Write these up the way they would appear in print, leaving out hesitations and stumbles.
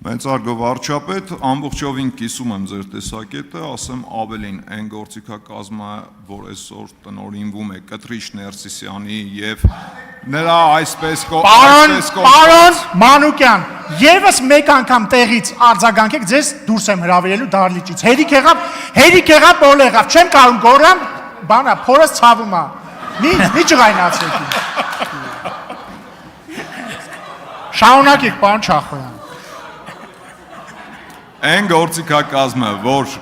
Մեծարգո վարչապետ, ամբողջովին կիսում եմ ձեր տեսակետը, ասեմ ավելին, այն գործիքակազմը, որ այսօր տնօրինվում է Կտրիչ Ներսիսյանի եւ նրա այսպես Պարոն Մանուկյան, եւս մեկ անգամ տեղից արձագանքեք, ձեզ դուրս եմ հրավիրելու դահլիճից։ Հերիք եղավ, բոլ եղավ, չեմ կարող գոռամ, բանա, փորս ցավում է։ Մի ջղայնացեք։ Շարունակեք, պարոն Չախոյան։ Այն գործիքակազմը, որը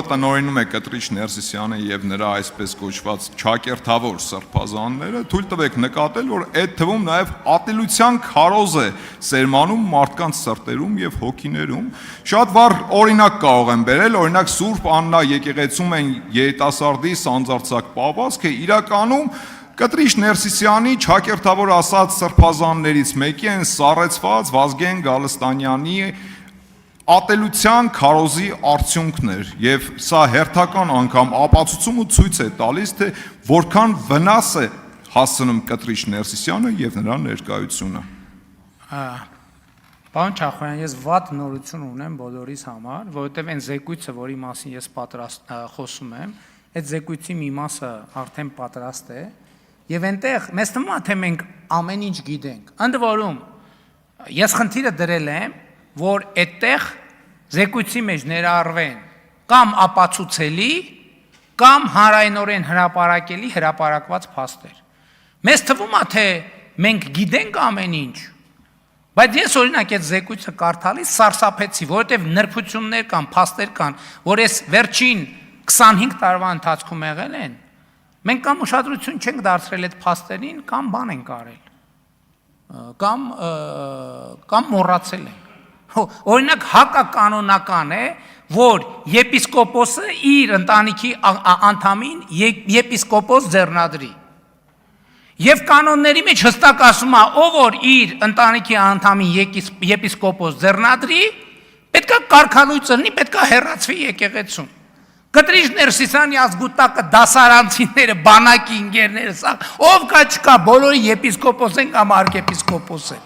տնօրինում է Կտրիչ Ներսիսյանը եւ նրա այսպես կոչված ճակերտավոր սրբազանները, թույլ տվեք նկատել, որ այդ թվում նաեւ ատելության քարոզ է սերմանում մարդկանց սրտերում եւ հոգիներում։ Շատ վառ օրինակ կարող եմ բերել, օրինակ Սուրբ Աննա եկեղեցում են երիտասարդի սանձարձակ պահվածքը, իրականում Կտրիչ Ներսիսյանի ճակերտավոր ասած սրբազաններից մեկի են սառեցված Վազգեն Գալստանյանի ատելության քարոզի արդյունքներ եւ սա հերթական անգամ ապացուցումը ցույց է տալիս թե որքան վնաս է հասցնում Կտրիչ Ներսիսյանը եւ նրա ներկայությունը։ Պարոն Չախոյան, ես վատ նորություն ունեմ բոլորիս համար, որովհետեւ այն զեկույցը, որի մասին ես խոսում եմ, այդ զեկույցի մի մասը արդեն պատրաստ է եւ այնտեղ մեզ թվում է թե մենք ամեն ինչ գիտենք։ Ընդ որում ես խնդիրը դրել եմ, որ այդտեղ զեկույցի մեջ ներառվեն կամ ապացուցելի կամ հանրայնորեն հրապարակելի հրապարակված փաստեր։ Մեզ թվում է թե մենք գիտենք ամեն ինչ, բայց ես օրինակ այդ զեկույցը կարդալիս սարսափեցի, որովհետեւ նրբություններ կան, փաստեր կան, որ այս վերջին 25 տարվա ընթացքում եղել են։ Մենք կամ ուշադրություն չենք դարձրել այդ փաստերին, կամ բան ենք արել, կամ մոռացել ենք։ Օրինակ հակականոնական է, որ եպիսկոպոսը իր ընտանիքի անդամին եպիսկոպոս ձեռնադրի։ Եվ կանոնների մեջ հստակ ասում է, ով որ իր ընտանիքի անդամին եպիսկոպոս ձեռնադրի, պետք է կարգալույծ լինի, պետք է հեռացվի եկեղեցում։ Կտրիչ Ներսիսյանի ազգուտակը դասարանցիները, բանակի ընկերները, ով կա չկա, բոլորի եպիսկոպոս են կամ արքեպիսկոպոս են։